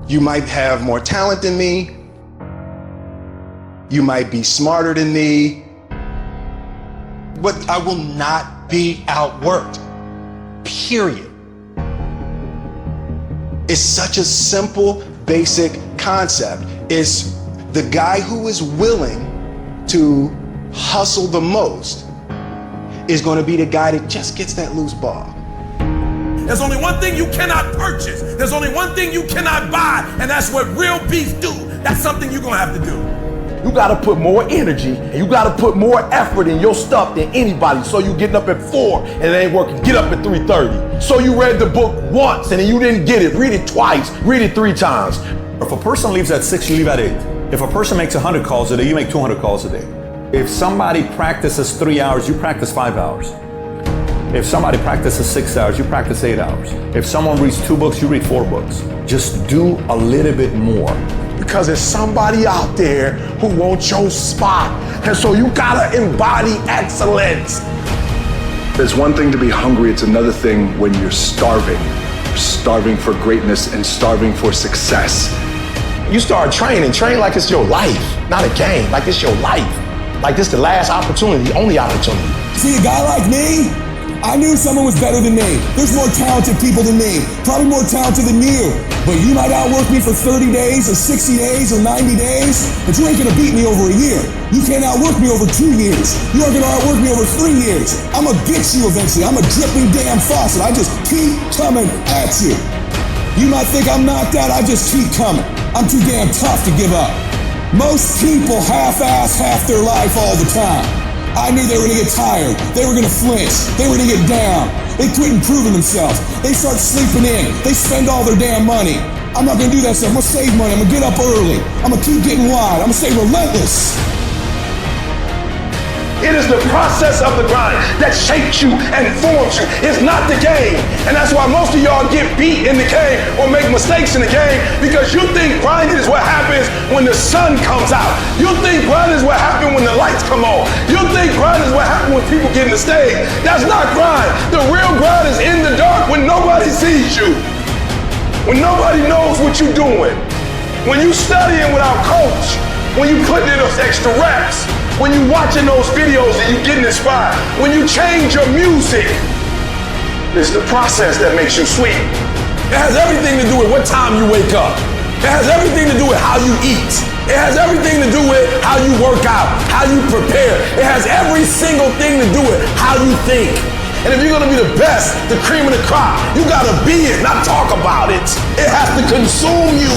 You might have more talent than me. You might be smarter than me. But I will not be outworked, period. It's such a simple, basic concept. It's the guy who is willing to hustle the most is going to be the guy that just gets that loose ball. There's only one thing you cannot purchase. There's only one thing you cannot buy, and that's what real beef do. That's something you're gonna have to do. You gotta put more energy and you gotta put more effort in your stuff than anybody. So you getting up at 4 and it ain't working, get up at 3:30. So you read the book once and then you didn't get it, read it twice, read it 3 times. If a person leaves at 6, you leave at 8. If a person makes 100 calls a day, you make 200 calls a day. If somebody practices 3 hours, you practice 5 hours. If somebody practices 6 hours, you practice 8 hours. If someone reads 2 books, you read 4 books. Just do a little bit more. Because there's somebody out there who wants your spot. And so you gotta embody excellence. There's one thing to be hungry, it's another thing when you're starving. You're starving for greatness and starving for success. You start training, train like it's your life, not a game, like it's your life. Like this the last opportunity, the only opportunity. See a guy like me? I knew someone was better than me. There's more talented people than me, probably more talented than you. But you might outwork me for 30 days or 60 days or 90 days, but you ain't gonna beat me over a year. You can't outwork me over 2 years. You aren't gonna outwork me over 3 years. I'm gonna get you eventually. I'm a dripping damn faucet. I just keep coming at you. You might think I'm knocked out, I just keep coming. I'm too damn tough to give up. Most people half-ass half their life all the time. I knew they were gonna get tired. They were gonna flinch. They were gonna get down. They quit improving themselves. They start sleeping in. They spend all their damn money. I'm not gonna do that stuff. I'm gonna save money. I'm gonna get up early. I'm gonna keep getting wide. I'm gonna stay relentless. It is the process of the grind that shapes you and forms you. It's not the game. And that's why most of y'all get beat in the game or make mistakes in the game, because you think grinding is what happens when the sun comes out. You think grinding is what happens when the lights come on. You think grinding is what happens when people get in the stage. That's not grind. The real grind is in the dark when nobody sees you. When nobody knows what you're doing. When you studying without coach. When you putting in those extra reps. When you watching those videos and you getting inspired. When you change your music. It's the process that makes you sweet. It has everything to do with what time you wake up. It has everything to do with how you eat. It has everything to do with how you work out, how you prepare. It has every single thing to do with how you think. And if you're gonna be the best, the cream of the crop, you gotta be it, not talk about it. It has to consume you.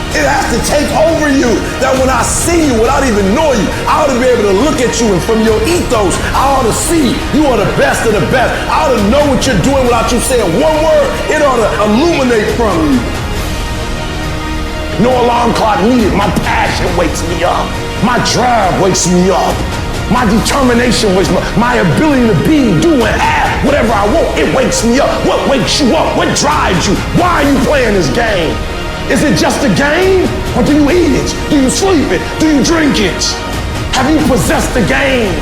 It has to take over you, that when I see you, without even knowing you, I ought to be able to look at you, and from your ethos, I ought to see you are the best of the best. I ought to know what you're doing without you saying one word. It ought to illuminate from you. No alarm clock needed. My passion wakes me up. My drive wakes me up. My determination wakes me up. My ability to be, do, and have whatever I want, it wakes me up. What wakes you up? What drives you? Why are you playing this game? Is it just a game? Or do you eat it? Do you sleep it? Do you drink it? Have you possessed the game?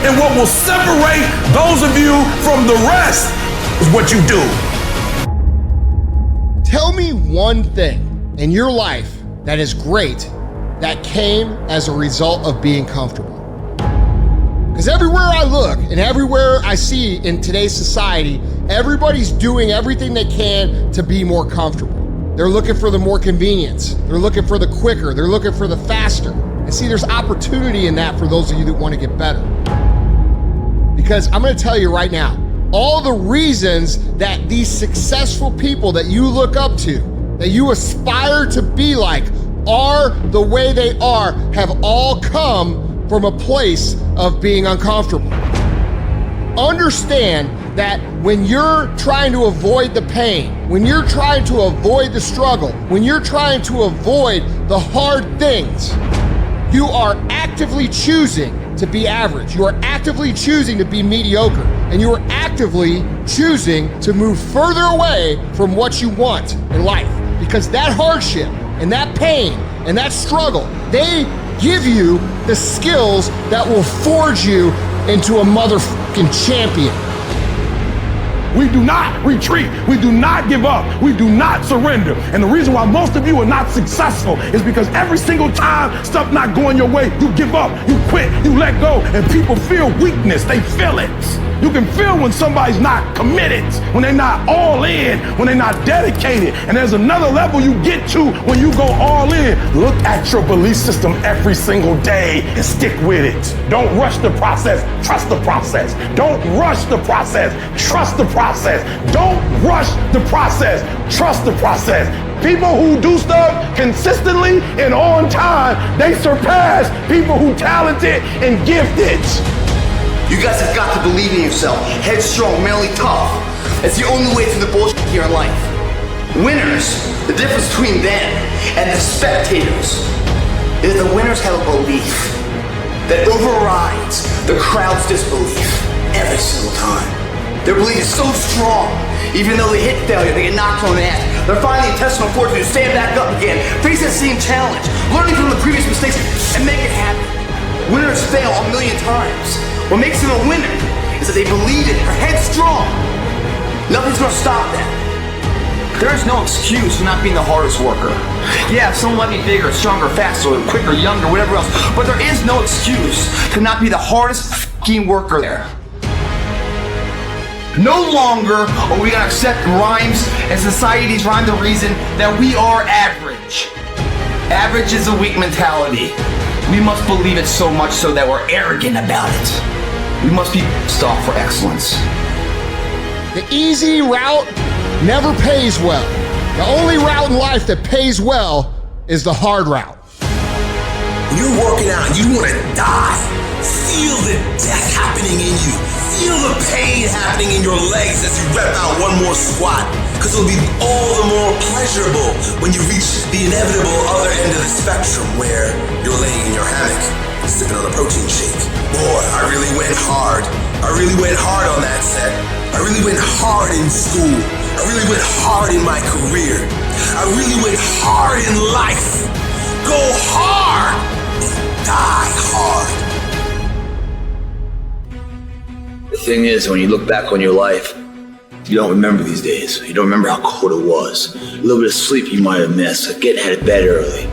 And what will separate those of you from the rest is what you do. Tell me one thing in your life that is great that came as a result of being comfortable. Because everywhere I look and everywhere I see in today's society, everybody's doing everything they can to be more comfortable. They're looking for the more convenience. They're looking for the quicker. They're looking for the faster. And see, there's opportunity in that for those of you that want to get better. Because I'm going to tell you right now, all the reasons that these successful people that you look up to, that you aspire to be like, are the way they are, have all come from a place of being uncomfortable. Understand that when you're trying to avoid the pain, when you're trying to avoid the struggle, when you're trying to avoid the hard things, you are actively choosing to be average. You are actively choosing to be mediocre. And you are actively choosing to move further away from what you want in life. Because that hardship and that pain and that struggle, they give you the skills that will forge you into a motherfucking champion. We do not retreat. We do not give up. We do not surrender. And the reason why most of you are not successful is because every single time stuff not going your way, you give up, you quit, you let go, and people feel weakness. They feel it. You can feel when somebody's not committed, when they're not all in, when they're not dedicated. And there's another level you get to when you go all in. Look at your belief system every single day and stick with it. Don't rush the process, trust the process. Don't rush the process, trust the process. Don't rush the process, trust the process. People who do stuff consistently and on time, they surpass people who talented and gifted. You guys have got to believe in yourself. Headstrong, mentally tough. It's the only way through the bullshit here in life. Winners, the difference between them and the spectators is the winners have a belief that overrides the crowd's disbelief every single time. Their belief is so strong, even though they hit failure, they get knocked on the ass. They're finding the intestinal fortitude to stand back up again, face that same challenge, learning from the previous mistakes, and make it happen. Winners fail a million times. What makes them a winner is that they believe it, they're headstrong. Nothing's gonna stop that. There is no excuse for not being the hardest worker. Yeah, someone might be bigger, stronger, faster, quicker, younger, whatever else, but there is no excuse to not be the hardest f***ing worker there. No longer are we gonna accept rhymes and society's rhyme the reason that we are average. Average is a weak mentality. We must believe it so much so that we're arrogant about it. We must be stopped for excellence. The easy route never pays well. The only route in life that pays well is the hard route. When you're working out, you want to die. Feel the death happening in you. Feel the pain happening in your legs as you rep out one more squat. Because it'll be all the more pleasurable when you reach the inevitable other end of the spectrum where you're laying in your hammock, sipping on a protein shake. Boy, I really went hard. I really went hard on that set. I really went hard in school. I really went hard in my career. I really went hard in life. Go hard and die hard. The thing is, when you look back on your life, you don't remember these days. You don't remember how cold it was. A little bit of sleep you might have missed, getting out of bed early.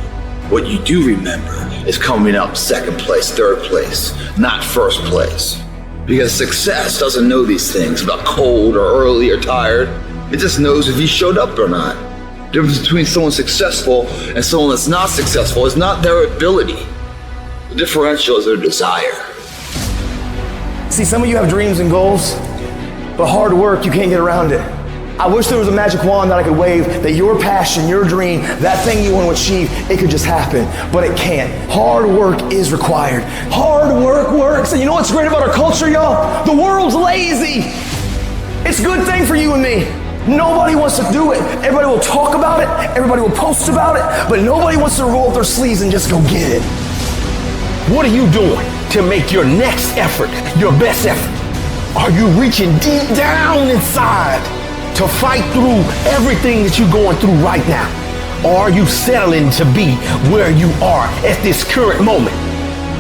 What you do remember is coming up second place, third place, not first place. Because success doesn't know these things about cold or early or tired. It just knows if you showed up or not. The difference between someone successful and someone that's not successful is not their ability. The differential is their desire. See, some of you have dreams and goals, but hard work, you can't get around it. I wish there was a magic wand that I could wave, that your passion, your dream, that thing you want to achieve, it could just happen, but it can't. Hard work is required. Hard work works. And you know what's great about our culture, y'all? The world's lazy. It's a good thing for you and me. Nobody wants to do it. Everybody will talk about it. Everybody will post about it, but nobody wants to roll up their sleeves and just go get it. What are you doing to make your next effort your best effort? Are you reaching deep down inside to fight through everything that you're going through right now? Or are you settling to be where you are at this current moment?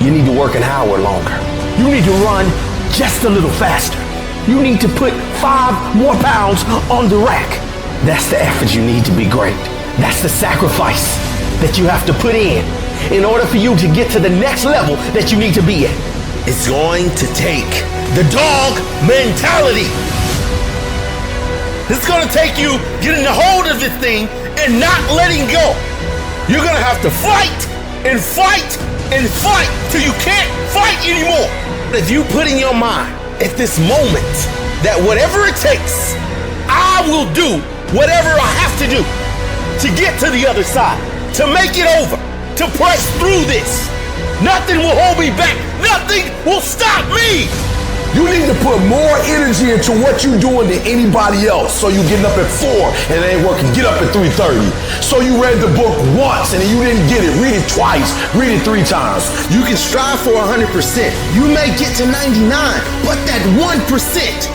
You need to work an hour longer. You need to run just a little faster. You need to put 5 more pounds on the rack. That's the effort you need to be great. That's the sacrifice that you have to put in order for you to get to the next level that you need to be at. It's going to take the dog mentality. It's going to take you getting a hold of this thing and not letting go. You're going to have to fight and fight and fight till you can't fight anymore. If you put in your mind at this moment that whatever it takes, I will do whatever I have to do to get to the other side, to make it over, to press through this. Nothing will hold me back. Nothing will stop me. You need to put more energy into what you're doing than anybody else. So you getting up at 4 and it ain't working, get up at 3:30. So you read the book once and you didn't get it, read it twice, read it 3 times. You can strive for 100%. You may get to 99, but that 1%,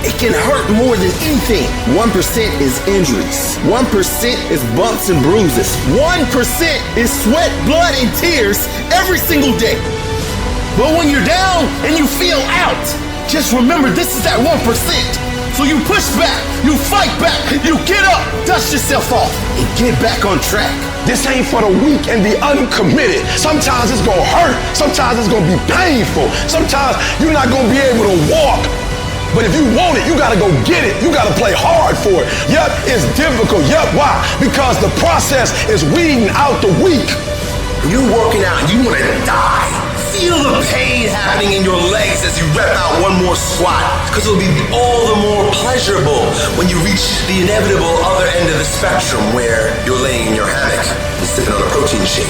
it can hurt more than anything. 1% is injuries. 1% is bumps and bruises. 1% is sweat, blood, and tears every single day. But when you're down and you feel out, just remember this is that 1%. So you push back, you fight back, you get up, dust yourself off, and get back on track. This ain't for the weak and the uncommitted. Sometimes it's gonna hurt. Sometimes it's gonna be painful. Sometimes you're not gonna be able to walk. But if you want it, you gotta go get it. You gotta play hard for it. Yep, it's difficult. Yep, why? Because the process is weeding out the weak. When you're working out and you wanna die, feel the pain happening in your legs as you rep out one more squat, because it'll be all the more pleasurable when you reach the inevitable other end of the spectrum where you're laying in your hammock and sipping on a protein shake.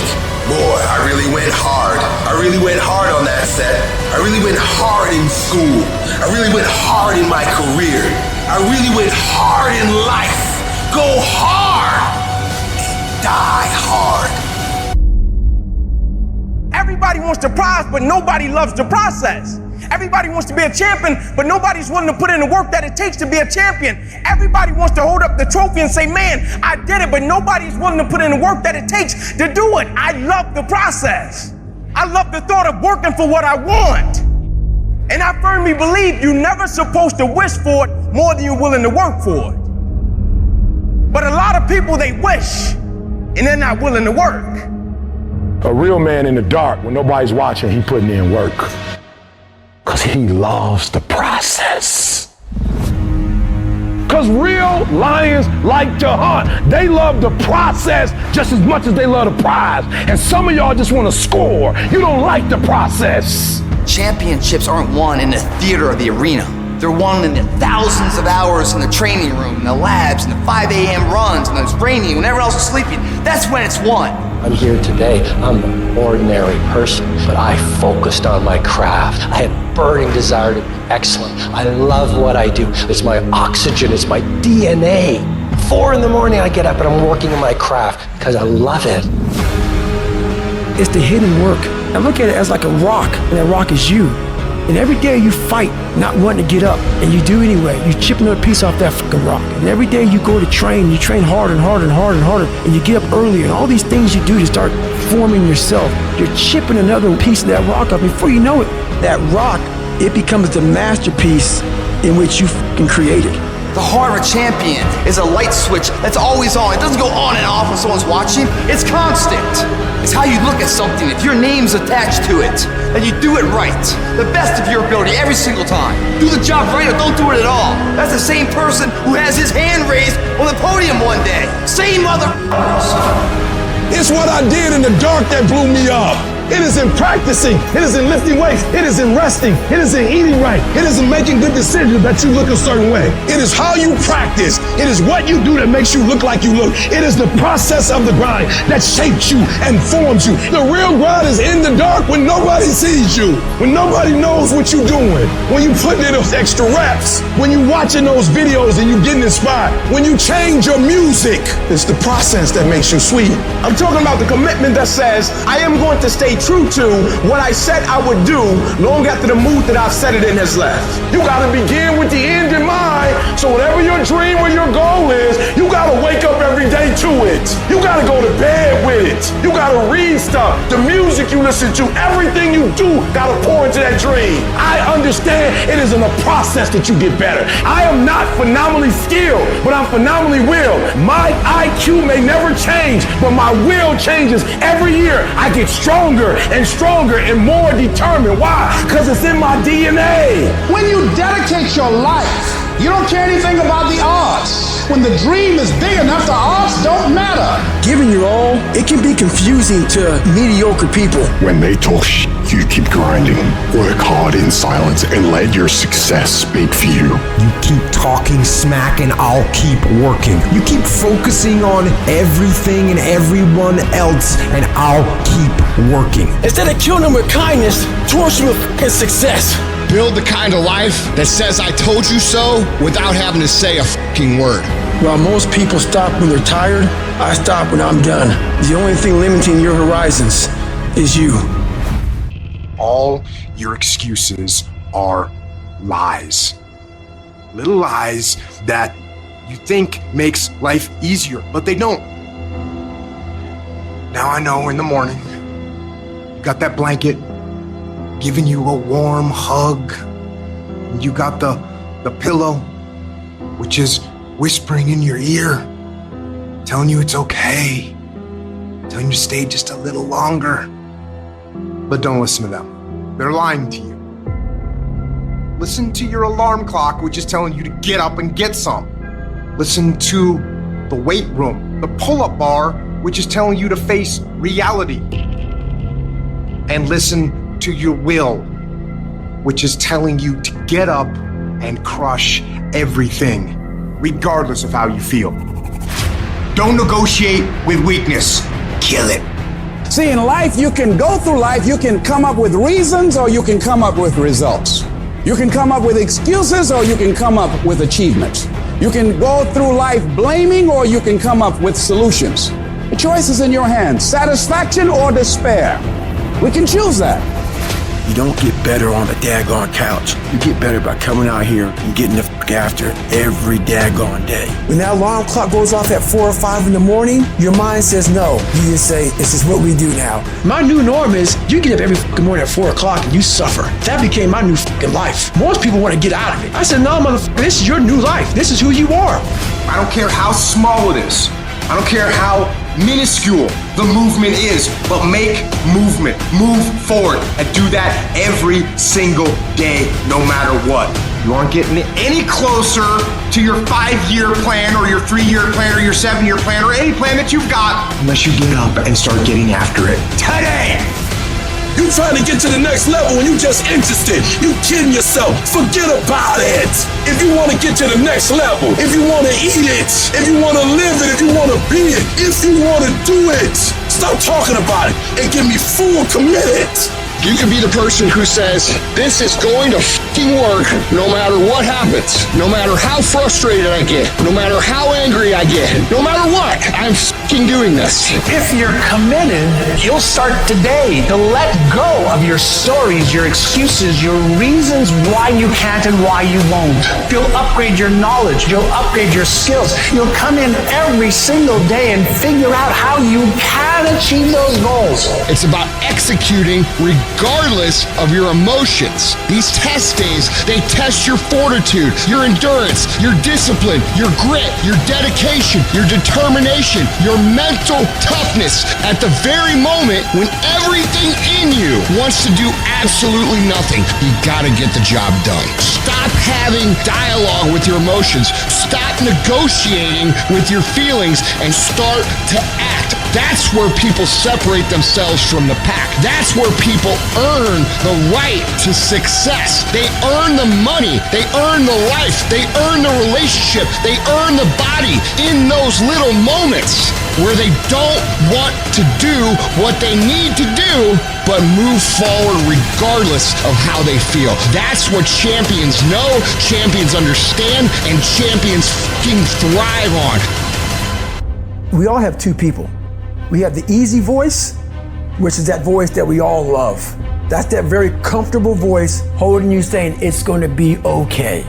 Boy, I really went hard. I really went hard on that set. I really went hard in school. I really went hard in my career. I really went hard in life. Go hard and die hard. Everybody wants the prize, but nobody loves the process. Everybody wants to be a champion, but nobody's willing to put in the work that it takes to be a champion. Everybody wants to hold up the trophy and say, man, I did it, but nobody's willing to put in the work that it takes to do it. I love the process. I love the thought of working for what I want. And I firmly believe you're never supposed to wish for it more than you're willing to work for it. But a lot of people, they wish, and they're not willing to work. A real man in the dark, when nobody's watching, he putting in work. Because he loves the process. Because real lions like to hunt. They love the process just as much as they love the prize. And some of y'all just want to score. You don't like the process. Championships aren't won in the theater or the arena. They're won in the thousands of hours in the training room, in the labs, in the 5 a.m. runs, and it's raining, when everyone else is sleeping. That's when it's won. I'm here today. I'm an ordinary person, but I focused on my craft. I had burning desire to be excellent. I love what I do. It's my oxygen. It's my DNA. 4 in the morning I get up and I'm working on my craft because I love it. It's the hidden work. I look at it as like a rock, and that rock is you. And every day you fight not wanting to get up, and you do anyway. You chip another piece off that fucking rock. And every day you go to train, you train harder and harder and harder and harder, and you get up earlier, and all these things you do to start forming yourself. You're chipping another piece of that rock up. Before you know it, that rock, it becomes the masterpiece in which you fucking created. The heart of a champion is a light switch that's always on. It doesn't go on and off when someone's watching. It's constant. It's how you look at something. If your name's attached to it, then you do it right. The best of your ability every single time. Do the job right or don't do it at all. That's the same person who has his hand raised on the podium one day. Same mother. It's what I did in the dark that blew me up. It is in practicing. It is in lifting weights. It is in resting. It is in eating right. It is in making good decisions that you look a certain way. It is how you practice. It is what you do that makes you look like you look. It is the process of the grind that shapes you and forms you. The real grind is in the dark when nobody sees you, when nobody knows what you're doing, when you put in those extra reps, when you watching those videos and you getting inspired, when you change your music. It's the process that makes you sweet. I'm talking about the commitment that says, I am going to stay true to what I said I would do long after the mood that I've set it in has left. You gotta begin with the end in mind, so whatever your dream or your goal is, you gotta wake up every day to it. You gotta go to bed with it. You gotta read stuff. The music you listen to, everything you do gotta pour into that dream. I understand it is in a process that you get better. I am not phenomenally skilled, but I'm phenomenally willed. My IQ may never change, but my will changes every year. I get stronger and stronger and more determined. Why? Because it's in my DNA. When you dedicate your life, you don't care anything about the odds. When the dream is big enough, the odds don't matter. Giving your all, it can be confusing to mediocre people. When they talk shit, you keep grinding. Work hard in silence and let your success speak for you. You keep talking smack and I'll keep working. You keep focusing on everything and everyone else and I'll keep working. Instead of killing them with kindness, torch them with success. Build the kind of life that says I told you so without having to say a fucking word. While most people stop when they're tired, I stop when I'm done. The only thing limiting your horizons is you. All your excuses are lies. Little lies that you think makes life easier, but they don't. Now I know in the morning, you got that blanket giving you a warm hug. You got the pillow which is whispering in your ear, telling you it's okay, telling you to stay just a little longer. But don't listen to them. They're lying to you. Listen to your alarm clock, which is telling you to get up and get some. Listen to the weight room, the pull-up bar, which is telling you to face reality. And listen to your will, which is telling you to get up and crush everything, regardless of how you feel. Don't negotiate with weakness. Kill it. See, in life, you can go through life, you can come up with reasons or you can come up with results. You can come up with excuses or you can come up with achievements. You can go through life blaming or you can come up with solutions. The choice is in your hands, satisfaction or despair. We can choose that. You don't get better on the daggone couch. You get better by coming out here and getting the fuck after it every daggone day. When that alarm clock goes off at 4 or 5 in the morning, your mind says no. You just say, this is what we do now. My new norm is you get up every fucking morning at 4 o'clock and you suffer. That became my new fucking life. Most people want to get out of it. I said, no, motherfucker, this is your new life. This is who you are. I don't care how small it is. I don't care how minuscule the movement is, but make movement, move forward, and do that every single day, no matter what. You aren't getting any closer to your 5-year plan or your 3-year plan or your 7-year plan or any plan that you've got unless you get up and start getting after it today. You trying to get to the next level and you just interested. You kidding yourself. Forget about it. If you want to get to the next level, if you want to eat it, if you want to live it, if you want to be it, if you want to do it, stop talking about it and get me full committed. You can be the person who says, this is going to fucking work no matter what happens, no matter how frustrated I get, no matter how angry I get, no matter what, I'm fucking doing this. If you're committed, you'll start today to let go of your stories, your excuses, your reasons why you can't and why you won't. You'll upgrade your knowledge. You'll upgrade your skills. You'll come in every single day and figure out how you can achieve those goals. It's about executing regardless of your emotions. These test days, they test your fortitude, your endurance, your discipline, your grit, your dedication, your determination, your mental toughness at the very moment when everything in you wants to do absolutely nothing. You gotta get the job done. Stop having dialogue with your emotions. Stop negotiating with your feelings and start to act. That's where people separate themselves from the pack. That's where people earn the right to success. They earn the money. They earn the life. They earn the relationship. They earn the body in those little moments where they don't want to do what they need to do, but move forward regardless of how they feel. That's what champions know, champions understand, and champions fucking thrive on. We all have two people. We have the easy voice, which is that voice that we all love. That's that very comfortable voice holding you saying it's going to be okay.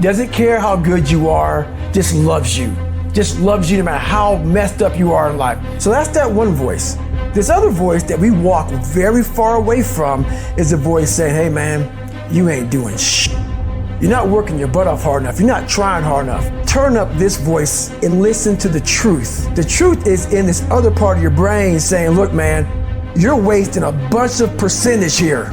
Doesn't care how good you are, just loves you. Just loves you no matter how messed up you are in life. So that's that one voice. This other voice that we walk very far away from is the voice saying, hey man, you ain't doing shit. You're not working your butt off hard enough. You're not trying hard enough. Turn up this voice and listen to the truth. The truth is in this other part of your brain saying, look, man, you're wasting a bunch of percentage here.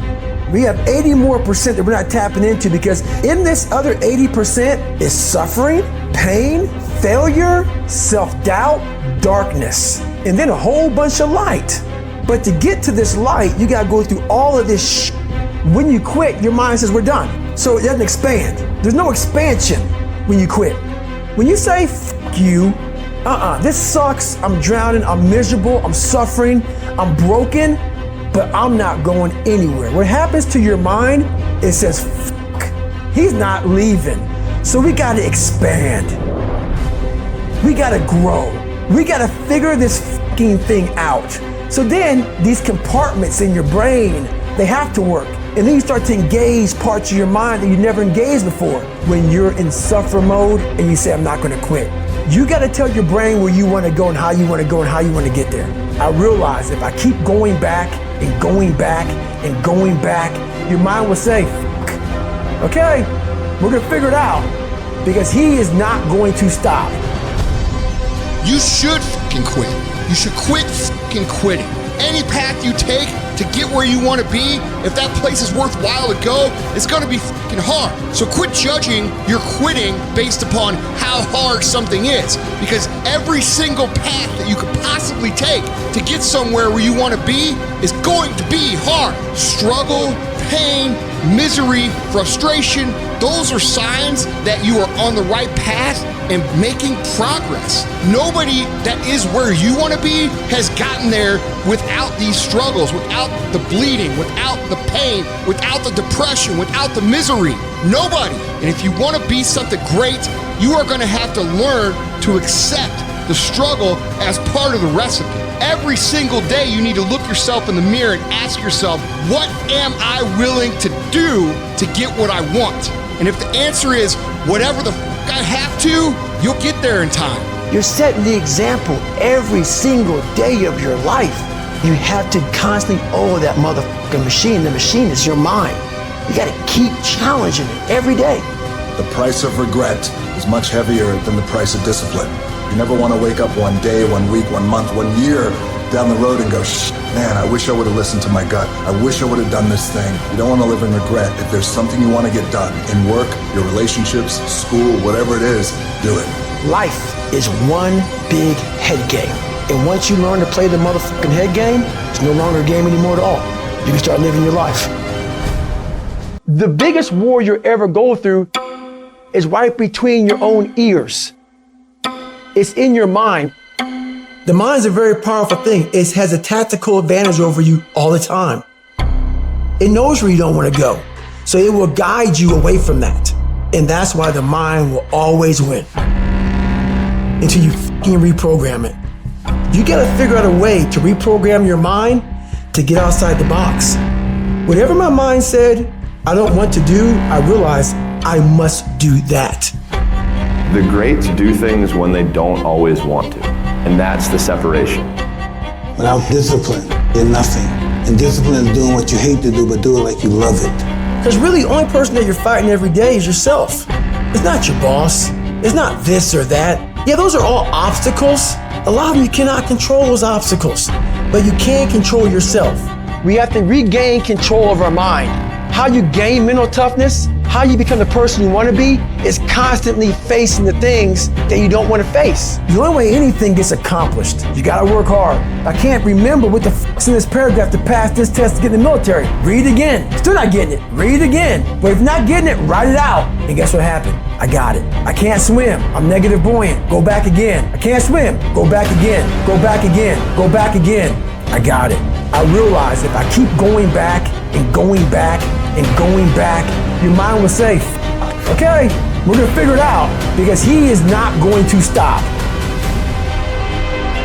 We have 80 more percent that we're not tapping into because in this other 80% is suffering, pain, failure, self-doubt, darkness, and then a whole bunch of light. But to get to this light, you gotta go through all of this shit. When you quit, your mind says we're done. So it doesn't expand. There's no expansion when you quit. When you say, fuck you, this sucks, I'm drowning, I'm miserable, I'm suffering, I'm broken, but I'm not going anywhere. What happens to your mind, it says, fuck, he's not leaving. So we gotta expand. We gotta grow. We gotta figure this fucking thing out. So then these compartments in your brain, they have to work. And then you start to engage parts of your mind that you never engaged before. When you're in suffer mode and you say, I'm not gonna quit. You gotta tell your brain where you wanna go and how you wanna go and how you wanna get there. I realize if I keep going back and going back and going back, your mind will say, fuck, okay, we're gonna figure it out. because he is not going to stop. You should fucking quit. You should quit fucking quitting. Any path you take to get where you want to be, if that place is worthwhile to go, it's going to be fucking hard. So quit judging your quitting based upon how hard something is, because every single path that you could possibly take to get somewhere where you want to be is going to be hard. Struggle, pain, misery, frustration, those are signs that you are on the right path and making progress. Nobody that is where you want to be has gotten there without these struggles, without the bleeding, without the pain, without the depression, without the misery. Nobody. And if you want to be something great, you are going to have to learn to accept the struggle as part of the recipe. Every single day you need to look yourself in the mirror and ask yourself, what am I willing to do to get what I want? And if the answer is whatever the I have to, you'll get there in time. You're setting the example every single day of your life. You have to constantly owe that motherfucking machine. The machine is your mind. You gotta keep challenging it every day. The price of regret is much heavier than the price of discipline. You never want to wake up one day, 1 week, 1 month, 1 year down the road and go, man, I wish I would have listened to my gut. I wish I would have done this thing. You don't want to live in regret. If there's something you want to get done in work, your relationships, school, whatever it is, do it. Life is one big head game. And once you learn to play the motherfucking head game, it's no longer a game anymore at all. You can start living your life. The biggest war you ever go through is right between your own ears. It's in your mind. The mind's a very powerful thing. It has a tactical advantage over you all the time. It knows where you don't want to go. So it will guide you away from that. And that's why the mind will always win. Until you fucking reprogram it. You gotta figure out a way to reprogram your mind to get outside the box. Whatever my mind said I don't want to do, I realize I must do that. The greats do things when they don't always want to. And that's the separation. Without discipline, you're nothing. And discipline is doing what you hate to do, but do it like you love it. Because really, the only person that you're fighting every day is yourself. It's not your boss. It's not this or that. Yeah, those are all obstacles. A lot of them you cannot control those obstacles, but you can control yourself. We have to regain control of our mind. How you gain mental toughness, how you become the person you want to be, is constantly facing the things that you don't want to face. The only way anything gets accomplished, you gotta work hard. I can't remember what the fuck's in this paragraph to pass this test to get in the military. Read it again. Still not getting it. Read it again. But if you're not getting it, write it out. And guess what happened? I got it. I can't swim. I'm negative buoyant. Go back again. I can't swim. Go back again. Go back again. Go back again. I got it. I realize if I keep going back and going back and going back, your mind will say, okay, we're gonna figure it out, because he is not going to stop.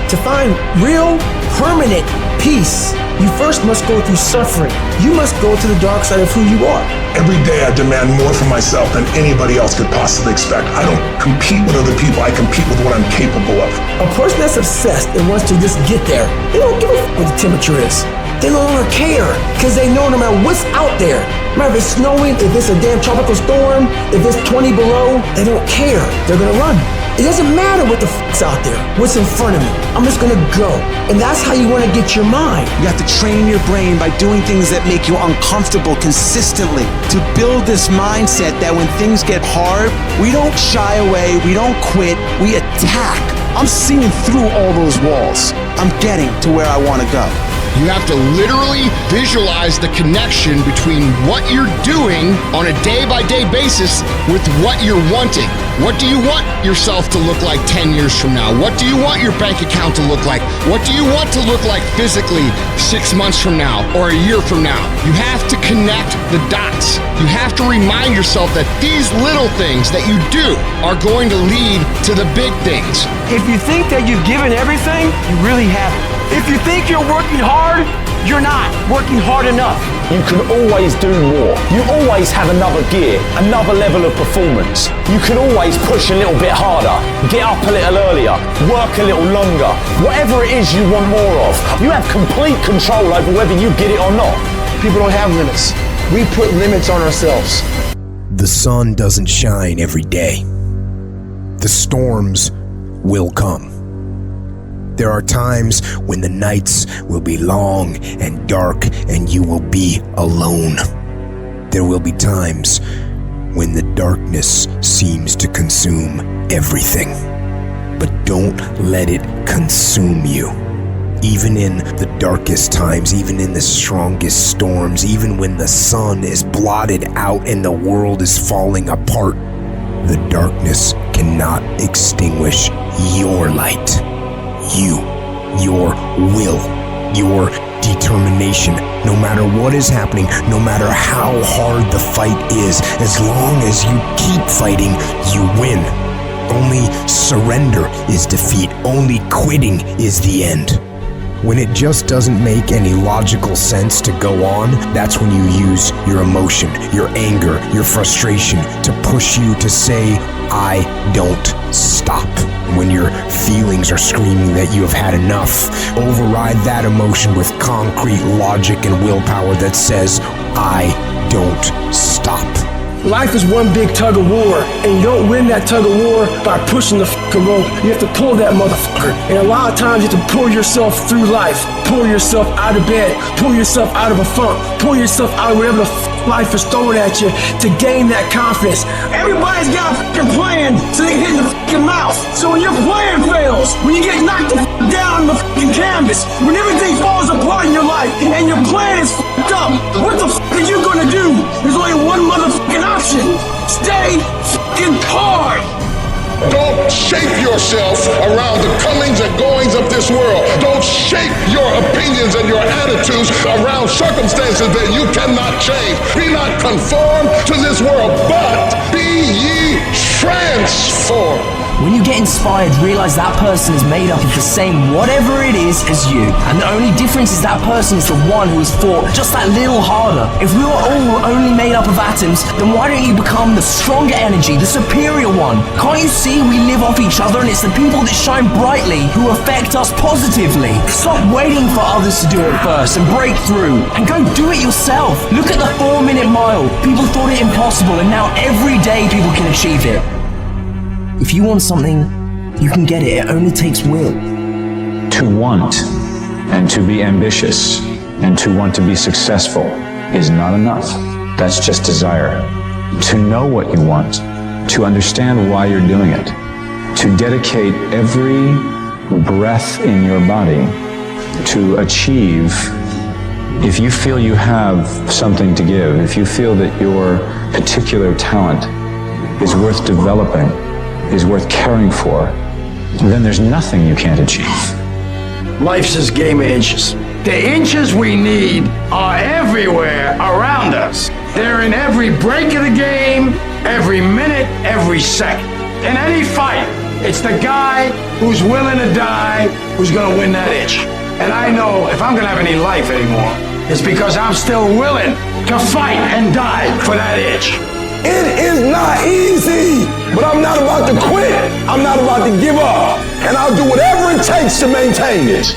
To find real, permanent peace, you first must go through suffering. You must go to the dark side of who you are. Every day I demand more from myself than anybody else could possibly expect. I don't compete with other people, I compete with what I'm capable of. A person that's obsessed and wants to just get there, they don't give a f what the temperature is. They no longer care, because they know no matter what's out there, no matter if it's snowing, if it's a damn tropical storm, if it's 20 below, they don't care. They're gonna run. It doesn't matter what the fuck's out there, what's in front of me. I'm just gonna go. And that's how you wanna get your mind. You have to train your brain by doing things that make you uncomfortable consistently. To build this mindset that when things get hard, we don't shy away, we don't quit, we attack. I'm seeing through all those walls. I'm getting to where I wanna go. You have to literally visualize the connection between what you're doing on a day-by-day basis with what you're wanting. What do you want yourself to look like 10 years from now? What do you want your bank account to look like? What do you want to look like physically 6 months from now or a year from now? You have to connect the dots. You have to remind yourself that these little things that you do are going to lead to the big things. If you think that you've given everything, you really haven't. If you think you're working hard, you're not working hard enough. You can always do more. You always have another gear, another level of performance. You can always push a little bit harder, get up a little earlier, work a little longer. Whatever it is you want more of, you have complete control over whether you get it or not. People don't have limits. We put limits on ourselves. The sun doesn't shine every day. the storms will come. There are times when the nights will be long and dark and you will be alone. There will be times when the darkness seems to consume everything. But don't let it consume you. Even in the darkest times, even in the strongest storms, even when the sun is blotted out and the world is falling apart, the darkness cannot extinguish your light. You, your will, your determination. No matter what is happening, no matter how hard the fight is, as long as you keep fighting, you win. Only surrender is defeat. Only quitting is the end. When it just doesn't make any logical sense to go on, that's when you use your emotion, your anger, your frustration to push you to say, I don't stop. When your feelings are screaming that you have had enough, override that emotion with concrete logic and willpower that says, I don't stop. Life is one big tug of war, and you don't win that tug of war by pushing the fucking rope. You have to pull that motherfucker. And a lot of times you have to pull yourself through life. Pull yourself out of bed. Pull yourself out of a funk. Pull yourself out of whatever the life is throwing at you to gain that confidence. Everybody's got a fucking plan so they can hit the fucking mouth. So when your plan fails, when you get knocked the fuck down on the fucking canvas, when everything falls apart in your life and your plan is fucked up, what the fuck are you gonna do? There's only one motherfucking option. Stay fucking hard. Don't shape yourself around the comings and goings of this world. Don't shape your opinions and your attitudes around circumstances that you cannot change. Be not conformed to this world, but be ye transformed. When you get inspired, realize that person is made up of the same whatever it is as you. And the only difference is that person is the one who has fought just that little harder. If we were all only made up of atoms, then why don't you become the stronger energy, the superior one? Can't you see we live off each other and it's the people that shine brightly who affect us positively? Stop waiting for others to do it first and break through. And go do it yourself. Look at the 4-minute mile. People thought it impossible and now every day people can achieve it. If you want something, you can get it. It only takes will. To want and to be ambitious and to want to be successful is not enough. That's just desire. To know what you want, to understand why you're doing it, to dedicate every breath in your body to achieve. If you feel you have something to give, if you feel that your particular talent is worth developing, is worth caring for, then there's nothing you can't achieve. Life's this game of inches. The inches we need are everywhere around us. They're in every break of the game, every minute, every second. In any fight, it's the guy who's willing to die who's gonna win that inch. And I know if I'm gonna have any life anymore, it's because I'm still willing to fight and die for that inch. It is not easy, but I'm not about to quit. I'm not about to give up. And I'll do whatever it takes to maintain it.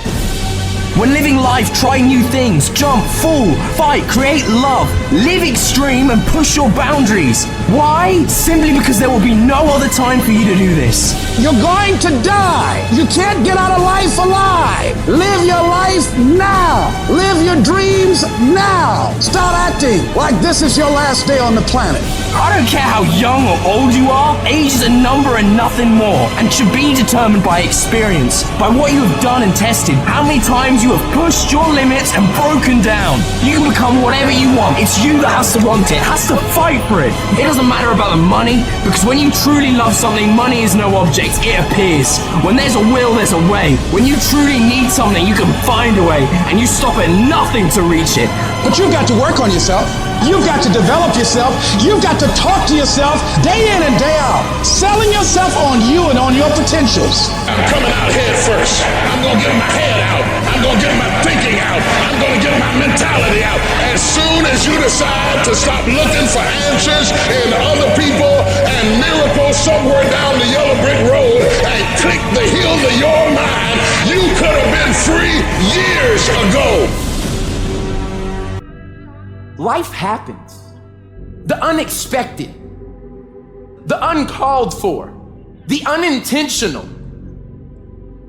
When living life, try new things, jump, fall, fight, create love, live extreme and push your boundaries. Why? Simply because there will be no other time for you to do this. You're going to die. You can't get out of life alive. Live your life now. Live your dreams now. Start acting like this is your last day on the planet. I don't care how young or old you are, age is a number and nothing more, and should be determined by experience, by what you have done and tested, how many times you have pushed your limits and broken down. You can become whatever you want. It's you that has to want it, has to fight for it. It doesn't matter about the money, because when you truly love something, money is no object, it appears. When there's a will, there's a way. When you truly need something, you can find a way, and you stop at nothing to reach it. But you've got to work on yourself. You've got to develop yourself. You've got to talk to yourself day in and day out, selling yourself on you and on your potentials. I'm coming out head first. I'm going to get my head out. I'm going to get my thinking out. I'm going to get my mentality out. As soon as you decide to stop looking for answers in other people and miracles somewhere down the yellow brick road and click the heels of your mind, you could have been free years ago. Life happens. The unexpected, the uncalled for, The unintentional.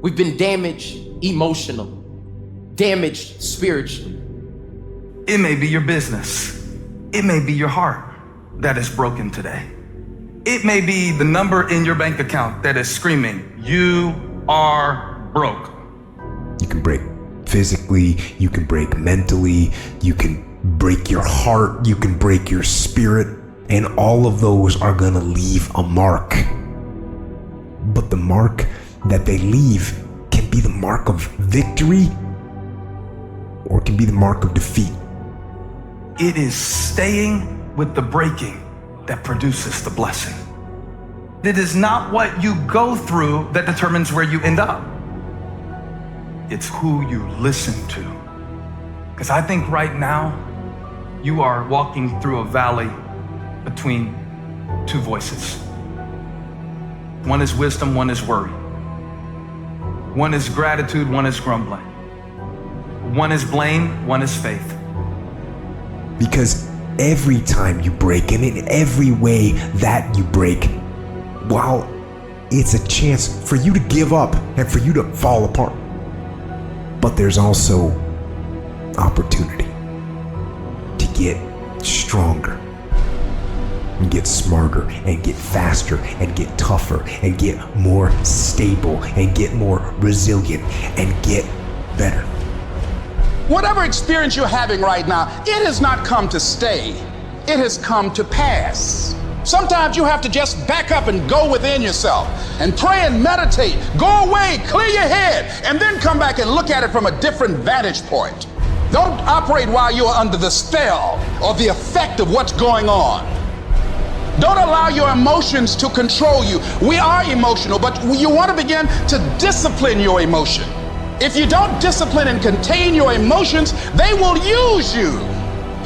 We've been damaged emotional, damaged spiritually. It may be your business. It may be your heart that is broken today. It may be the number in your bank account that is screaming, you are broke. You can break physically, you can break mentally, you can break your heart, you can break your spirit, and all of those are gonna leave a mark. But the mark that they leave can be the mark of victory, or it can be the mark of defeat. It is staying with the breaking that produces the blessing. It is not what you go through that determines where you end up. It's who you listen to. Because I think right now, you are walking through a valley between two voices. One is wisdom, one is worry. One is gratitude, one is grumbling. One is blame, one is faith. Because every time you break, and in every way that you break, while it's a chance for you to give up and for you to fall apart, but there's also opportunity to get stronger and get smarter and get faster and get tougher and get more stable and get more resilient and get better. Whatever experience you're having right now, it has not come to stay. It has come to pass. Sometimes you have to just back up and go within yourself and pray and meditate. Go away, clear your head, and then come back and look at it from a different vantage point. Don't operate while you're under the spell or the effect of what's going on. Don't allow your emotions to control you. We are emotional, but you want to begin to discipline your emotion. If you don't discipline and contain your emotions, they will use you.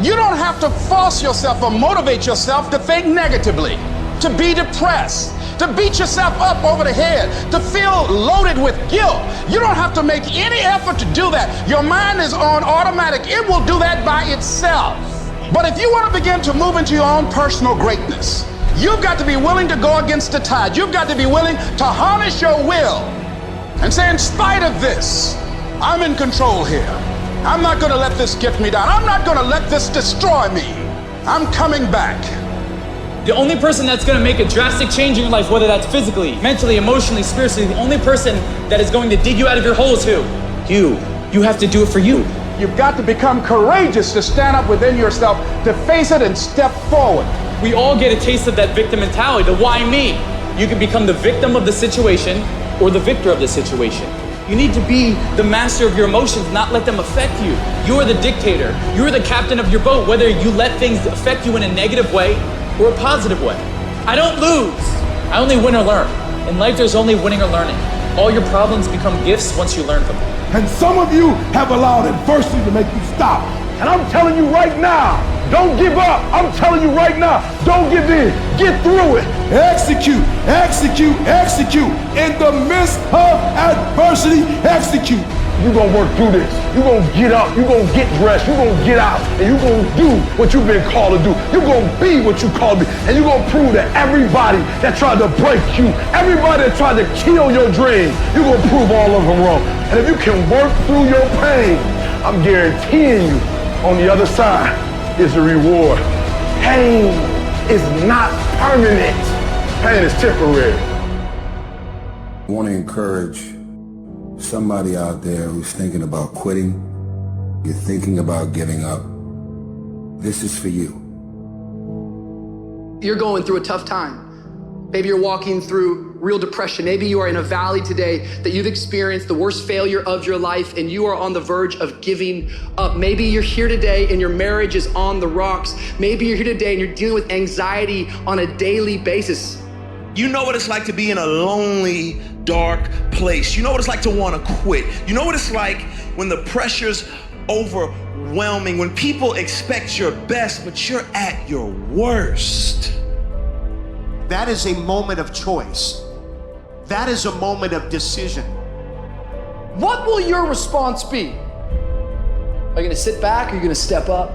You don't have to force yourself or motivate yourself to think negatively, to be depressed, to beat yourself up over the head, to feel loaded with guilt. You don't have to make any effort to do that. Your mind is on automatic. It will do that by itself. But if you want to begin to move into your own personal greatness, you've got to be willing to go against the tide. You've got to be willing to harness your will and say, in spite of this, I'm in control here. I'm not going to let this get me down. I'm not going to let this destroy me. I'm coming back. The only person that's going to make a drastic change in your life, whether that's physically, mentally, emotionally, spiritually, the only person that is going to dig you out of your hole is who? You. You have to do it for you. You've got to become courageous to stand up within yourself, to face it and step forward. We all get a taste of that victim mentality, the why me. You can become the victim of the situation or the victor of the situation. You need to be the master of your emotions, not let them affect you. You are the dictator. You are the captain of your boat, whether you let things affect you in a negative way or a positive way. I don't lose. I only win or learn. In life, there's only winning or learning. All your problems become gifts once you learn from them. And some of you have allowed adversity to make you stop. And I'm telling you right now, don't give up. I'm telling you right now, don't give in. Get through it. Execute, execute, execute. In the midst of adversity, execute. You're going to work through this. You're going to get up. You're going to get dressed. You're going to get out. And you're going to do what you've been called to do. You're going to be what you called to be. And you're going to prove to everybody that tried to break you, everybody that tried to kill your dream, you're going to prove all of them wrong. And if you can work through your pain, I'm guaranteeing you, on the other side is the reward. Pain is not permanent. Pain is temporary. I want to encourage somebody out there who's thinking about quitting, you're thinking about giving up. This is for you. You're going through a tough time. Maybe you're walking through real depression. Maybe you are in a valley today that you've experienced the worst failure of your life and you are on the verge of giving up. Maybe you're here today and your marriage is on the rocks. Maybe you're here today and you're dealing with anxiety on a daily basis. You know what it's like to be in a lonely, dark place. You know what it's like to want to quit. You know what it's like when the pressure's overwhelming, when people expect your best, but you're at your worst. That is a moment of choice. That is a moment of decision. What will your response be? Are you gonna sit back or are you gonna step up?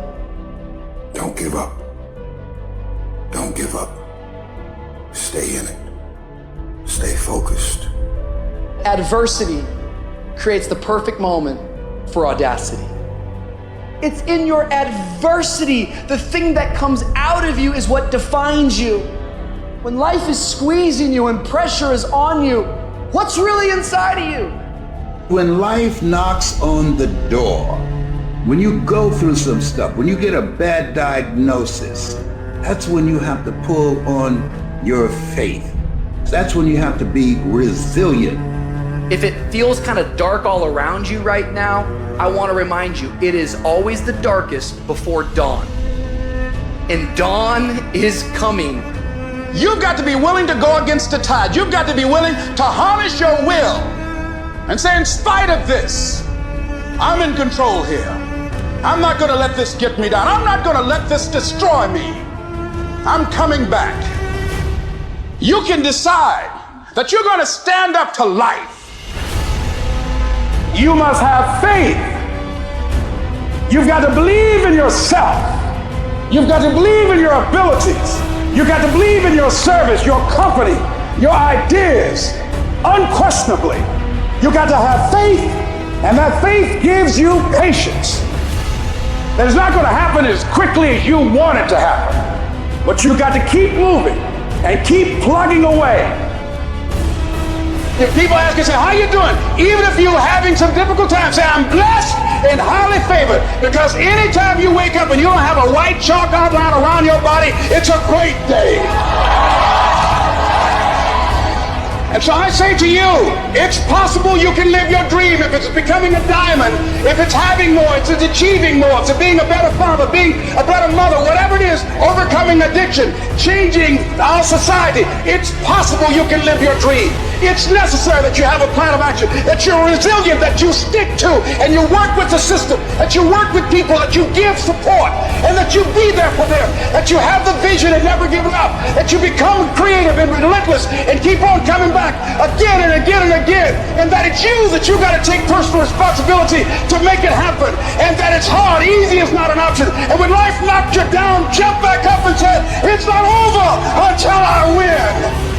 Don't give up. Don't give up. Stay in it. stay focused. Adversity creates the perfect moment for audacity. It's in your adversity, the thing that comes out of you is what defines you. When life is squeezing you and pressure is on you, what's really inside of you? When life knocks on the door, when you go through some stuff, when you get a bad diagnosis, that's when you have to pull on your faith. That's when you have to be resilient. If it feels kind of dark all around you right now, I want to remind you, it is always the darkest before dawn. And dawn is coming. You've got to be willing to go against the tide. You've got to be willing to harness your will and say, in spite of this, I'm in control here. I'm not going to let this get me down. I'm not going to let this destroy me. I'm coming back. You can decide that you're going to stand up to life. You must have faith. You've got to believe in yourself. You've got to believe in your abilities. You've got to believe in your service, your company, your ideas. Unquestionably, you've got to have faith, and that faith gives you patience. That it's not going to happen as quickly as you want it to happen. But you've got to keep moving and keep plugging away. If people ask you, say, how you doing? Even if you're having some difficult times, say, I'm blessed and highly favored. Because anytime you wake up and you don't have a white chalk outline around your body, it's a great day. And so I say to you, it's possible you can live your dream if it's becoming a diamond, if it's having more, if it's achieving more, if it's being a better father, being a better mother, whatever it is, overcoming addiction, changing our society. It's possible you can live your dream. It's necessary that you have a plan of action, that you're resilient, that you stick to, and you work with the system, that you work with people, that you give support, and that you be there for them, that you have the vision and never give it up, that you become creative and relentless and keep on coming back again and again and again, and that it's you that you got to take personal responsibility to make it happen, and that it's hard, easy is not an option, and when life knocked you down, jump back up and say, it's not over until I win.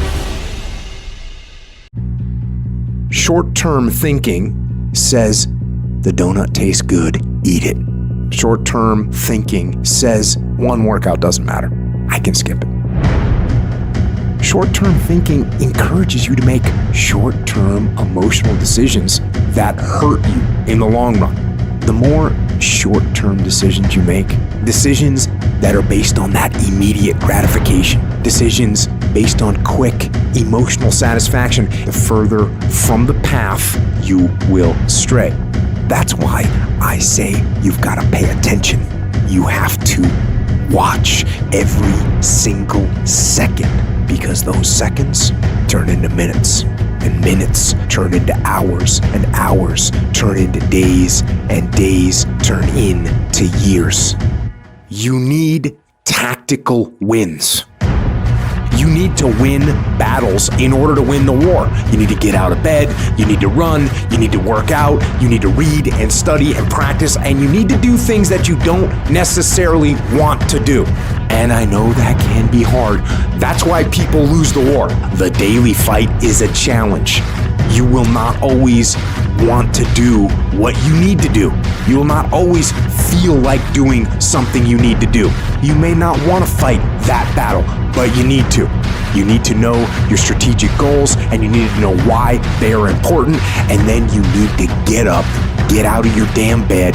Short-term thinking says the donut tastes good, eat it. Short-term thinking says one workout doesn't matter, I can skip it. Short-term thinking encourages you to make short-term emotional decisions that hurt you in the long run. The more short-term decisions you make, decisions that are based on that immediate gratification, decisions based on quick emotional satisfaction, the further from the path you will stray. That's why I say you've got to pay attention. You have to watch every single second, because those seconds turn into minutes, and minutes turn into hours, and hours turn into days, and days turn into years. You need tactical wins. You need to win battles in order to win the war. You need to get out of bed, you need to run, you need to work out, you need to read and study and practice, and you need to do things that you don't necessarily want to do. And I know that can be hard. That's why people lose the war. The daily fight is a challenge. You will not always want to do what you need to do. You will not always feel like doing something you need to do. You may not want to fight that battle, but you need to. You need to know your strategic goals, and you need to know why they are important, and then you need to get up, get out of your damn bed,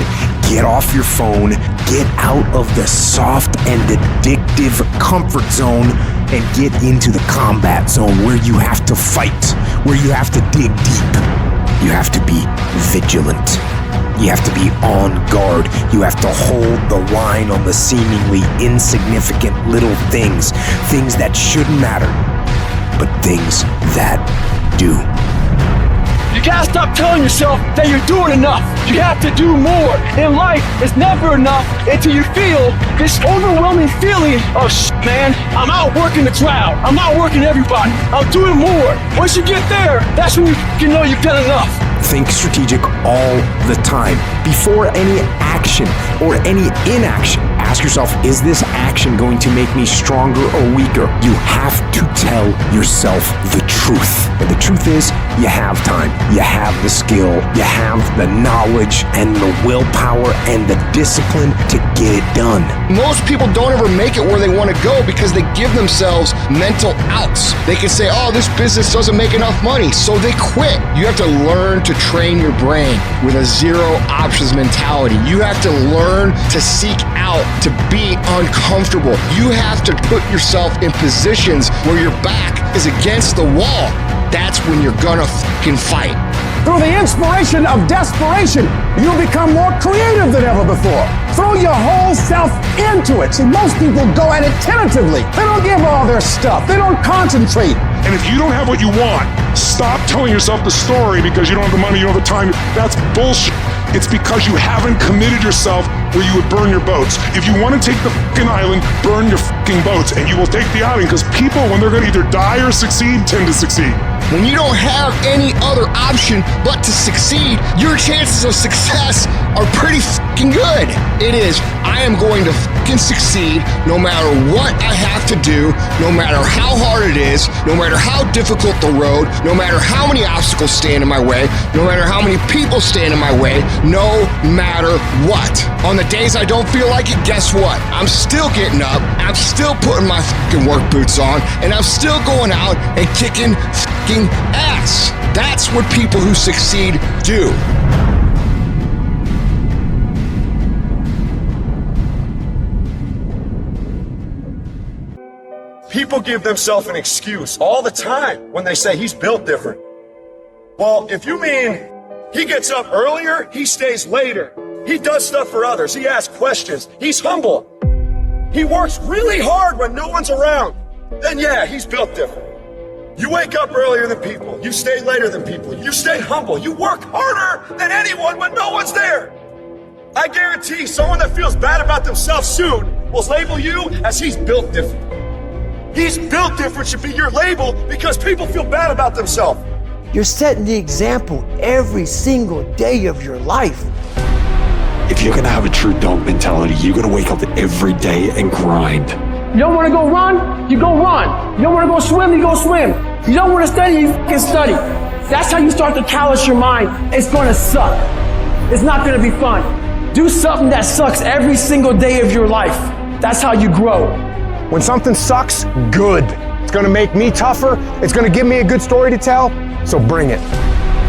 get off your phone, get out of the soft and addictive comfort zone, and get into the combat zone where you have to fight, where you have to dig deep. You have to be vigilant. You have to be on guard. You have to hold the line on the seemingly insignificant little things, things that shouldn't matter, but things that do. You gotta stop telling yourself that you're doing enough. You have to do more. In life, it's never enough until you feel this overwhelming feeling of man, I'm outworking the crowd. I'm outworking everybody. I'm doing more. Once you get there, that's when you know you've done enough. Think strategic all the time. Before any action or any inaction, Ask yourself, is this action going to make me stronger or weaker? You have to tell yourself the truth. And the truth is, you have time, you have the skill, you have the knowledge and the willpower and the discipline to get it done. Most people don't ever make it where they want to go because they give themselves mental outs. They can say, oh, this business doesn't make enough money, so they quit. You have to learn to train your brain with a zero options mentality. You have to learn to seek out to be uncomfortable. You have to put yourself in positions where your back is against the wall. That's when you're gonna fucking fight. Through the inspiration of desperation, you'll become more creative than ever before. Throw your whole self into it. See, most people go at it tentatively. They don't give all their stuff. They don't concentrate. And if you don't have what you want, stop telling yourself the story because you don't have the money, you don't have the time. That's bullshit. It's because you haven't committed yourself where you would burn your boats. If you want to take the fucking island, burn your fucking boats, and you will take the island because people, when they're going to either die or succeed, tend to succeed. When you don't have any other option but to succeed, your chances of success are pretty fucking good. It is, I am going to fucking succeed no matter what I have to do, no matter how hard it is, no matter how difficult the road, no matter how many obstacles stand in my way, no matter how many people stand in my way, no matter what. On the days I don't feel like it, guess what? I'm still getting up, I'm still putting my fucking work boots on, and I'm still going out and kicking fucking ass. That's what people who succeed do. People give themselves an excuse all the time when they say he's built different. Well, if you mean he gets up earlier, he stays later, he does stuff for others, he asks questions, he's humble, he works really hard when no one's around, then yeah, he's built different. You wake up earlier than people, you stay later than people, you stay humble, you work harder than anyone when no one's there. I guarantee someone that feels bad about themselves soon will label you as he's built different. He's built different should be your label because people feel bad about themselves. You're setting the example every single day of your life. If you're gonna have a true dog mentality, you're gonna wake up every day and grind. You don't want to go run, you go run. You don't want to go swim, you go swim. You don't want to study, you can study. That's how you start to callous your mind. It's going to suck. It's not going to be fun. Do something that sucks every single day of your life. That's how you grow. When something sucks, good. It's gonna make me tougher. It's gonna give me a good story to tell, so bring it.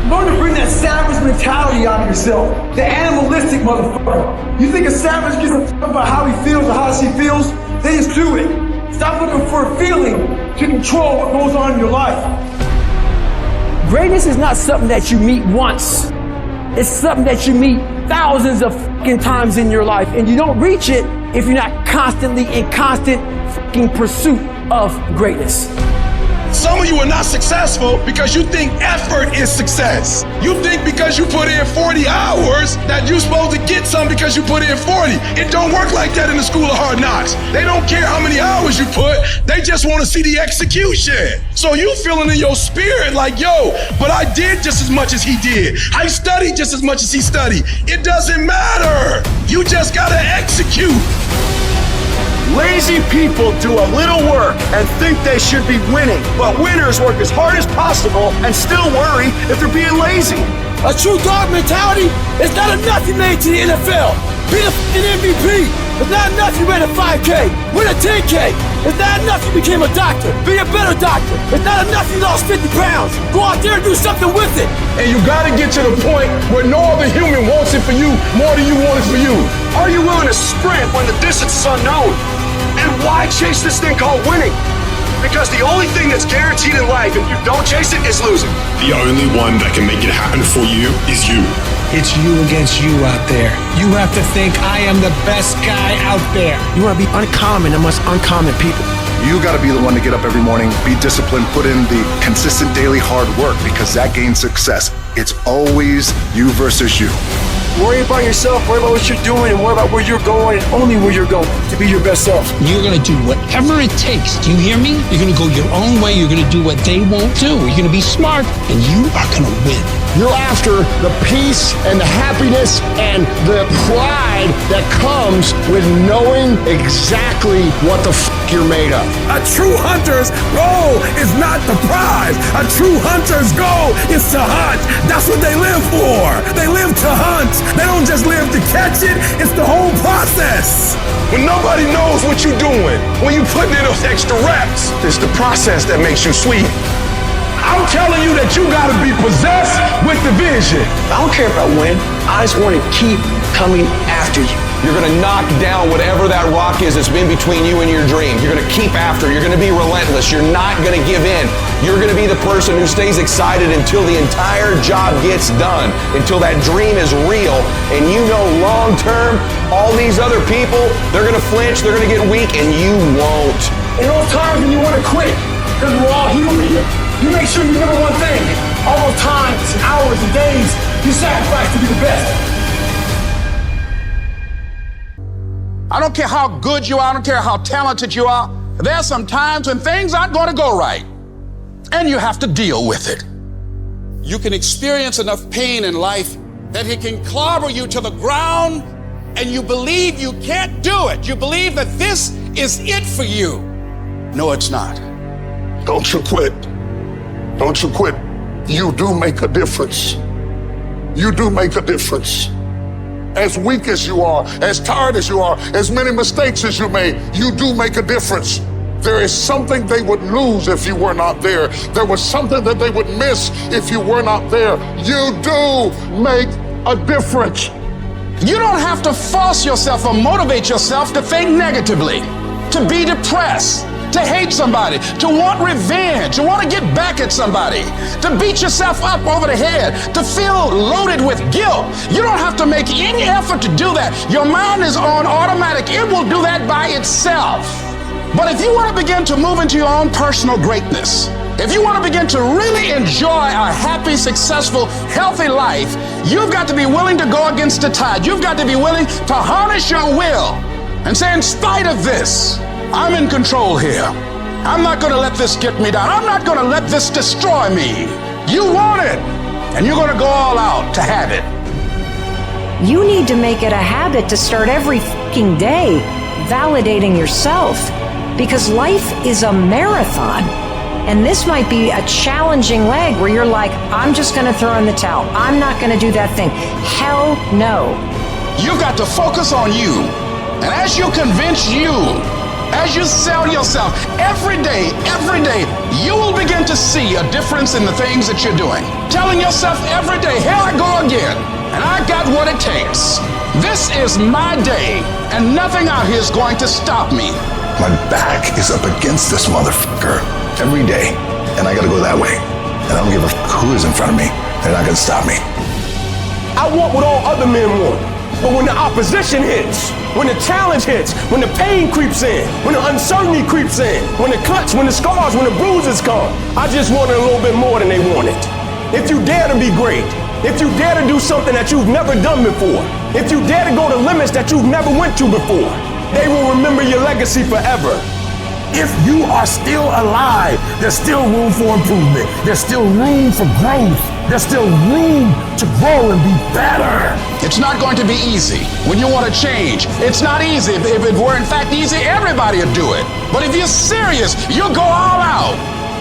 Learn to bring that savage mentality out of yourself. The animalistic motherfucker. You think a savage gives a fuck about how he feels or how she feels? They just do it. Stop looking for a feeling to control what goes on in your life. Greatness is not something that you meet once. It's something that you meet thousands of fucking times in your life, and you don't reach it if you're not constantly in constant fucking pursuit of greatness. Some of you are not successful because you think effort is success. You think because you put in 40 hours that you're supposed to get some because you put in 40. It don't work like that in the school of hard knocks. They don't care how many hours you put, they just want to see the execution. So you feeling in your spirit like, yo, but I did just as much as he did. I studied just as much as he studied. It doesn't matter. You just gotta execute. Lazy people do a little work and think they should be winning, but winners work as hard as possible and still worry if they're being lazy. A true dog mentality is not enough you made to the NFL. Be the fucking MVP. It's not enough you ran a 5K. Win a 10K. It's not enough you became a doctor. Be a better doctor. It's not enough you lost 50 pounds. Go out there and do something with it. And you gotta get to the point where no other human wants it for you more than you want it for you. Are you willing to sprint when the distance is unknown? And why chase this thing called winning? Because the only thing that's guaranteed in life, if you don't chase it, is losing. The only one that can make it happen for you is you. It's you against you out there. You have to think I am the best guy out there. You want to be uncommon amongst uncommon people. You got to be the one to get up every morning, be disciplined, put in the consistent daily hard work because that gains success. It's always you versus you. Worry about yourself, worry about what you're doing, and worry about where you're going, and only where you're going to be your best self. You're going to do whatever it takes. Do you hear me? You're going to go your own way. You're going to do what they won't do. You're going to be smart, and you are going to win. You're after the peace and the happiness and the pride that comes with knowing exactly what the you're made of. A true hunter's goal is not the prize. A true hunter's goal is to hunt. That's what they live for. They live to hunt. They don't just live to catch it. It's the whole process. When nobody knows what you're doing, when you put in those extra reps, it's the process that makes you sweet. I'm telling you that you gotta be possessed with the vision. I don't care if I win. I just want to keep coming after you. You're going to knock down whatever that rock is that's been between you and your dream. You're going to keep after. You're going to be relentless. You're not going to give in. You're going to be the person who stays excited until the entire job gets done, until that dream is real. And you know long term, all these other people, they're going to flinch, they're going to get weak, and you won't. In those times when you want to quit, because we're all human here, you make sure you remember one thing. All those times and hours and days you sacrifice to be the best. I don't care how good you are, I don't care how talented you are. There are some times when things aren't going to go right, and you have to deal with it. You can experience enough pain in life that it can clobber you to the ground, and you believe you can't do it. You believe that this is it for you. No, it's not. Don't you quit. Don't you quit. You do make a difference. You do make a difference. As weak as you are, as tired as you are, as many mistakes as you made, you do make a difference. There is something they would lose if you were not there. There was something that they would miss if you were not there. You do make a difference. You don't have to force yourself or motivate yourself to think negatively, to be depressed, to hate somebody, to want revenge, to want to get back at somebody, to beat yourself up over the head, to feel loaded with guilt. You don't have to make any effort to do that. Your mind is on automatic. It will do that by itself. But if you want to begin to move into your own personal greatness, if you want to begin to really enjoy a happy, successful, healthy life, you've got to be willing to go against the tide. You've got to be willing to harness your will and say, in spite of this, I'm in control here. I'm not going to let this get me down. I'm not going to let this destroy me. You want it, and you're going to go all out to have it. You need to make it a habit to start every fucking day validating yourself, because life is a marathon. And this might be a challenging leg where you're like, I'm just going to throw in the towel. I'm not going to do that thing. Hell no. You've got to focus on you. And as you convince you, as you sell yourself every day, you will begin to see a difference in the things that you're doing. Telling yourself every day, here I go again, and I got what it takes. This is my day, and nothing out here is going to stop me. My back is up against this motherfucker every day, and I gotta go that way. And I don't give a who is in front of me. They're not gonna stop me. I want what all other men want. But when the opposition hits, when the challenge hits, when the pain creeps in, when the uncertainty creeps in, when the cuts, when the scars, when the bruises come, I just want it a little bit more than they want it. If you dare to be great, if you dare to do something that you've never done before, if you dare to go to limits that you've never went to before, they will remember your legacy forever. If you are still alive, there's still room for improvement. There's still room for growth. There's still room to grow and be better. It's not going to be easy when you want to change. It's not easy. If it were in fact easy, everybody would do it. But if you're serious, you'll go all out.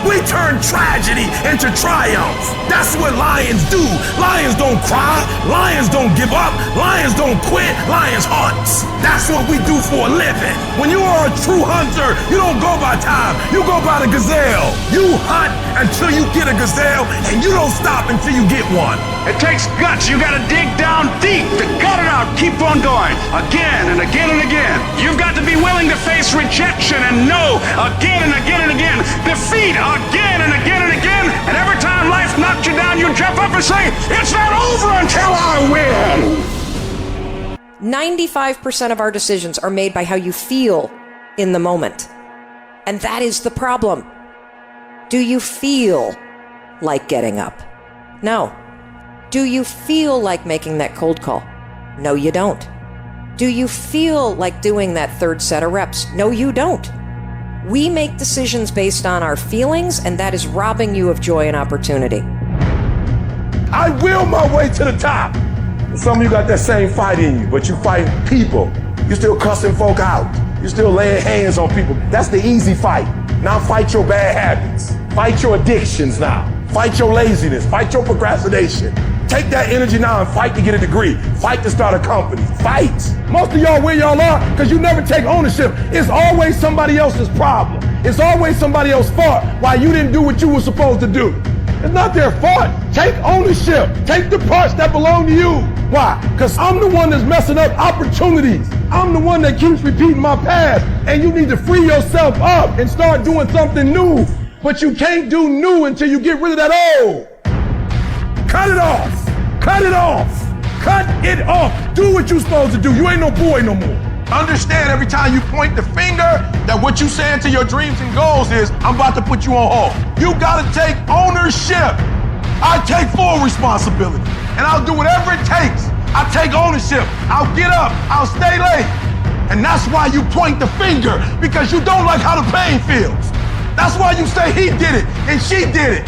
We turn tragedy into triumph. That's what lions do. Lions don't cry. Lions don't give up. Lions don't quit. Lions hunt. That's what we do for a living. When you are a true hunter, you don't go by time. You go by the gazelle. You hunt until you get a gazelle, and you don't stop until you get one. It takes guts. You gotta dig down deep to gut it out. Keep on going. Again and again and again. You've got to be willing to face rejection and no again and again and again. Defeat again and again and again. And every time life knocks you down, you jump up and say, it's not over until I win. 95% of our decisions are made by how you feel in the moment. And that is the problem. Do you feel like getting up? No. Do you feel like making that cold call? No, you don't. Do you feel like doing that third set of reps? No, you don't. We make decisions based on our feelings, and that is robbing you of joy and opportunity. I will my way to the top. Some of you got that same fight in you, but you fight people. You still cussing folk out. You still laying hands on people. That's the easy fight. Now fight your bad habits. Fight your addictions now. Fight your laziness. Fight your procrastination. Take that energy now and fight to get a degree. Fight to start a company. Fight. Most of y'all where y'all are because you never take ownership. It's always somebody else's problem. It's always somebody else's fault why you didn't do what you were supposed to do. It's not their fault. Take ownership. Take the parts that belong to you. Why? Because I'm the one that's messing up opportunities. I'm the one that keeps repeating my past. And you need to free yourself up and start doing something new. But you can't do new until you get rid of that old. Cut it off. Cut it off. Cut it off. Do what you're supposed to do. You ain't no boy no more. Understand every time you point the finger that what you saying to your dreams and goals is, I'm about to put you on hold. You gotta take ownership. I take full responsibility and I'll do whatever it takes. I take ownership. I'll get up. I'll stay late. And that's why you point the finger, because you don't like how the pain feels. That's why you say he did it and she did it.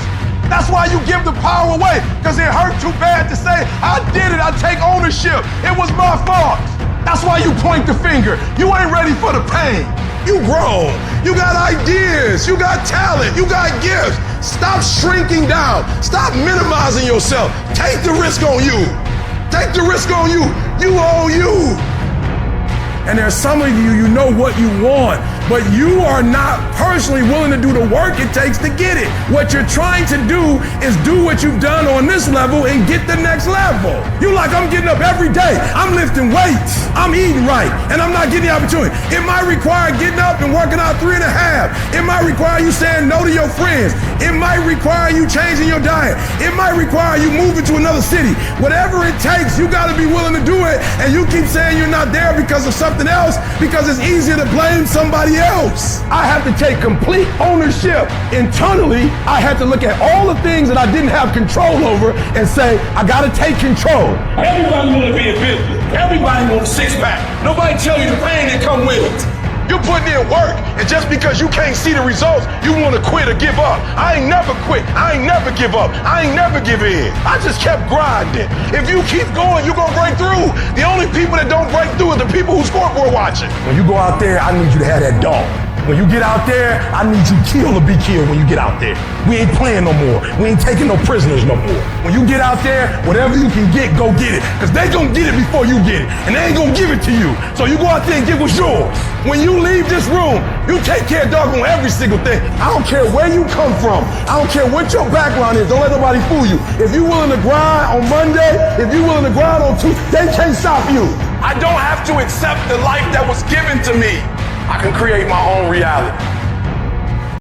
That's why you give the power away, because it hurt too bad to say, I did it, I take ownership. It was my fault. That's why you point the finger. You ain't ready for the pain. You grown. You got ideas. You got talent. You got gifts. Stop shrinking down. Stop minimizing yourself. Take the risk on you. Take the risk on you. You own you. And there's some of you, you know what you want, but you are not personally willing to do the work it takes to get it. What you're trying to do is do what you've done on this level and get the next level. You like, I'm getting up every day. I'm lifting weights. I'm eating right, and I'm not getting the opportunity. It might require getting up and working out 3.5. It might require you saying no to your friends. It might require you changing your diet. It might require you moving to another city. Whatever it takes, you got to be willing to do it. And you keep saying you're not there because of something else, because it's easier to blame somebody else. I have to take complete ownership. Internally, I had to look at all the things that I didn't have control over and say, I got to take control. Everybody want to be a business. Everybody wants a six-pack. Nobody tell you the pain that come with it. You're putting in work, and just because you can't see the results, you want to quit or give up. I ain't never quit. I ain't never give up. I ain't never give in. I just kept grinding. If you keep going, you're going to break through. The only people that don't break through are the people who scoreboard watching. When you go out there, I need you to have that dog. When you get out there, I need you killed or be killed when you get out there. We ain't playing no more. We ain't taking no prisoners no more. When you get out there, whatever you can get, go get it. Because they gonna get it before you get it. And they ain't gonna give it to you. So you go out there and get what's yours. When you leave this room, you take care of doggone every single thing. I don't care where you come from. I don't care what your background is. Don't let nobody fool you. If you willing to grind on Monday, if you willing to grind on Tuesday, they can't stop you. I don't have to accept the life that was given to me. I can create my own reality.